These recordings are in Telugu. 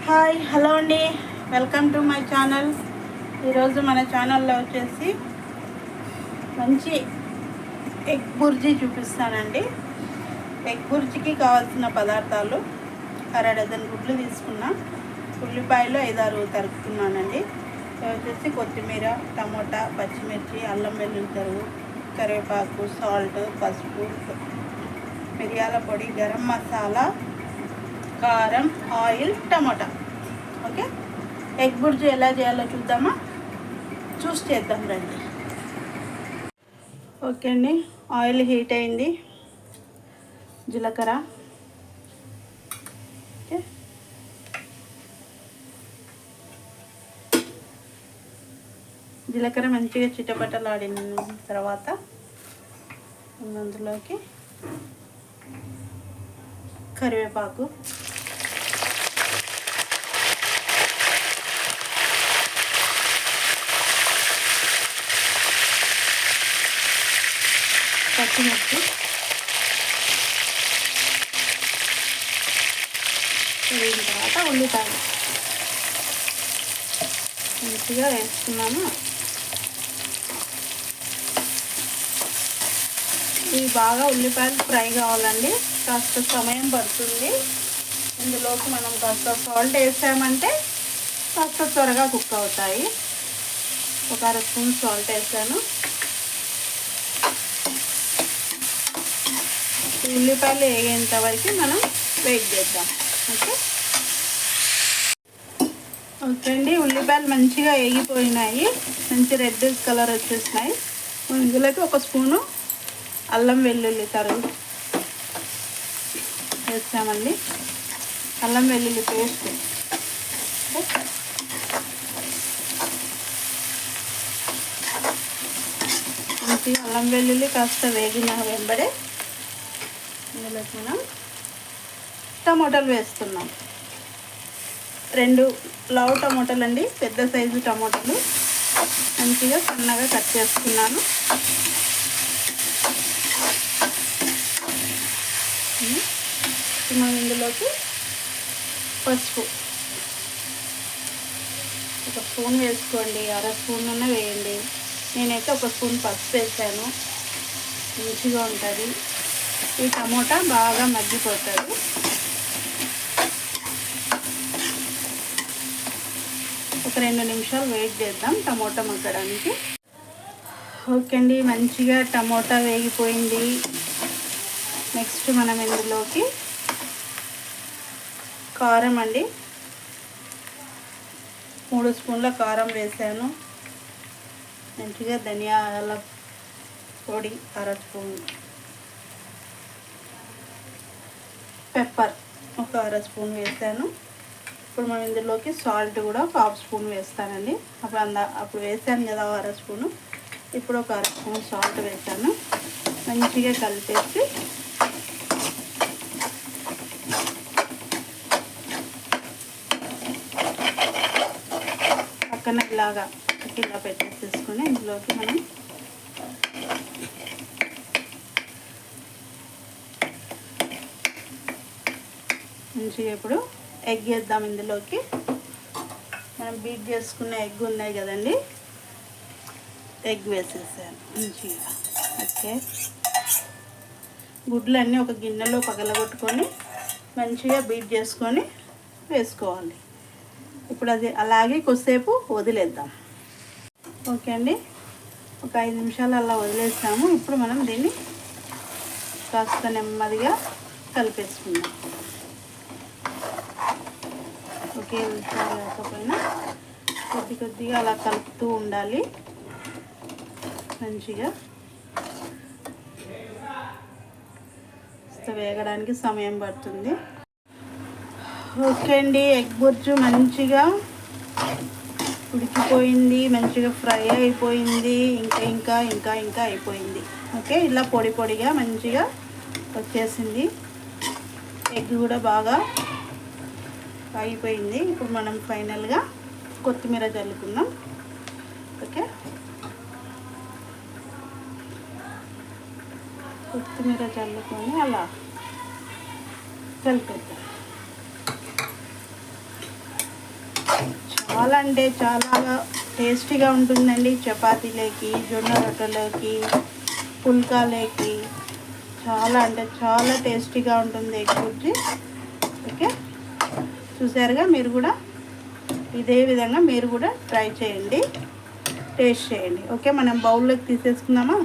హాయ్ హలో అండి, వెల్కమ్ టు మై ఛానల్. ఈరోజు మన ఛానల్లో వచ్చేసి మంచి ఎగ్ బుర్జీ చూపిస్తానండి. ఎగ్ బుర్జీకి కావాల్సిన పదార్థాలు: అర డజన్ గుడ్లు తీసుకున్నా, ఉల్లిపాయలు 5-6 తరుపుతున్నానండి. వచ్చేసి కొత్తిమీర, టమోటా, పచ్చిమిర్చి, అల్లం వెల్లుల్లి తరుగు, కరివేపాకు, సాల్ట్, పసుపు, మిరియాల పొడి, గరం మసాలా, కారం, ఆయిల్, టమాటా. ఓకే, ఎగ్ బుర్జీ ఎలా చేయాలో చూద్దామా? చేద్దాం రండి. ఓకే అండి, ఆయిల్ హీట్ అయింది. జీలకర్ర, ఓకే, జీలకర్ర మంచిగా చిటపటలాడిన తర్వాత అందులోకి కరివేపాకు, పచ్చిమిర్చి, వేగిన తర్వాత ఉల్లిపాయలు మంచిగా వేసుకున్నాను. ఇవి బాగా ఉల్లిపాయలు ఫ్రై కావాలండి, కాస్త సమయం పడుతుంది. ఇందులోకి మనం కాస్త సాల్ట్ వేసామంటే కాస్త త్వరగా కుక్ అవుతాయి. ఒక 1/2 స్పూన్ సాల్ట్ వేసాను. ఉల్లిపాయలు వేగేంత వరకు మనం వెయిట్ చేద్దాం. ఓకే ఓకే అండి, ఉల్లిపాయలు మంచిగా వేగిపోయినాయి, మంచి రెడ్ కలర్ వచ్చేసినాయి. ఇందులోకి 1 స్పూను అల్లం వెల్లుల్లి తరుగు వేస్తామండి. అల్లం వెల్లుల్లి పేస్ట్ మంచిగా అల్లం వెల్లుల్లి కాస్త వేగిన వెంబడే ఇందులోకి మనం టమోటాలు వేస్తున్నాం. 2 లావు టమోటాలు అండి, పెద్ద సైజు టమోటాలు మంచిగా సన్నగా కట్ చేసుకున్నాను. మనం ఇందులోకి పసుపు 1 స్పూన్ వేసుకోండి, 1/2 స్పూన్ అన్న వేయండి. నేనైతే 1 స్పూన్ పసుపు వేసాను, మంచిగా ఉంటుంది. ఈ టమోటా బాగా మగ్గిపోతుంది. ఒక 2 నిమిషాలు వెయిట్ చేద్దాం టమోటా మగ్గడానికి. ఓకే అండి, మంచిగా టమోటా వేగిపోయింది. నెక్స్ట్ మనం ఇందులోకి కారం అండి, 3 స్పూన్ల కారం వేసాను. మంచిగా ధనియాల పొడి 1/2 స్పూన్, పెప్పర్ 1/2 స్పూన్ వేసాను. ఇప్పుడు మనం ఇందులోకి సాల్ట్ కూడా 1/2 స్పూన్ వేస్తానండి. అప్పుడు వేసాను కదా 1/2 స్పూను, ఇప్పుడు 1/2 స్పూన్ సాల్ట్ వేసాను. మంచిగా కలిపేసి పక్కన ఇలా పెట్టేసేసుకొని ఇందులోకి మనం మంచిగా ఇప్పుడు ఎగ్ వేద్దాం. ఇందులోకి మనం బీట్ చేసుకున్న ఎగ్ ఉన్నాయి కదండి, ఎగ్ వేసేసాను మంచిగా. ఓకే, గుడ్లన్నీ ఒక గిన్నెలో పగలగొట్టుకొని మంచిగా బీట్ చేసుకొని వేసుకోవాలి. ఇప్పుడు అది అలాగే కొద్దిసేపు వదిలేద్దాం. ఓకే అండి, ఒక 5 నిమిషాలు అలా వదిలేస్తాము. ఇప్పుడు మనం దీన్ని కాస్త నెమ్మదిగా కలిపేసుకుందాం. ఒకే లేకపోయినా కొద్దిగా అలా కలుపుతూ ఉండాలి. మంచిగా వేగడానికి సమయం పడుతుంది. ఓకే అండి, ఎగ్ బుర్జీ మంచిగా ఉడికిపోయింది, మంచిగా ఫ్రై అయిపోయింది. ఇంకా అయిపోయింది. ఓకే, ఇలా పొడిగా మంచిగా వచ్చేసింది. ఎగ్ కూడా బాగా అయిపోయింది. ఇప్పుడు మనం ఫైనల్గా కొత్తిమీర చల్లుకుందాం. ఓకే, కొత్తిమీర చల్లుకొని అలా కలిపేద్దాం. చాలా అంటే చాలా టేస్టీగా ఉంటుందండి. చపాతీలోకి, జొన్న రొట్టెలోకి, పుల్కాలోకి చాలా అంటే చాలా టేస్టీగా ఉంటుంది ఎగ్ బుర్జీ. ఓకే, చూసారుగా, మీరు కూడా ఇదే విధంగా మీరు కూడా ట్రై చేయండి, టేస్ట్ చేయండి. ఓకే, మనం బౌల్లోకి తీసేసుకుందామా?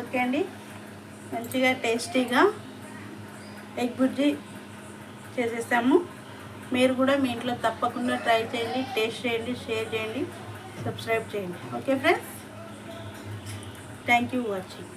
ఓకే అండి, మంచిగా టేస్టీగా ఎగ్ బుర్జీ చేసేసాము. మీరు కూడా మీ ఇంట్లో తప్పకుండా ట్రై చేయండి, టేస్ట్ చేయండి, షేర్ చేయండి, సబ్స్క్రైబ్ చేయండి. Okay friends, thank you watching.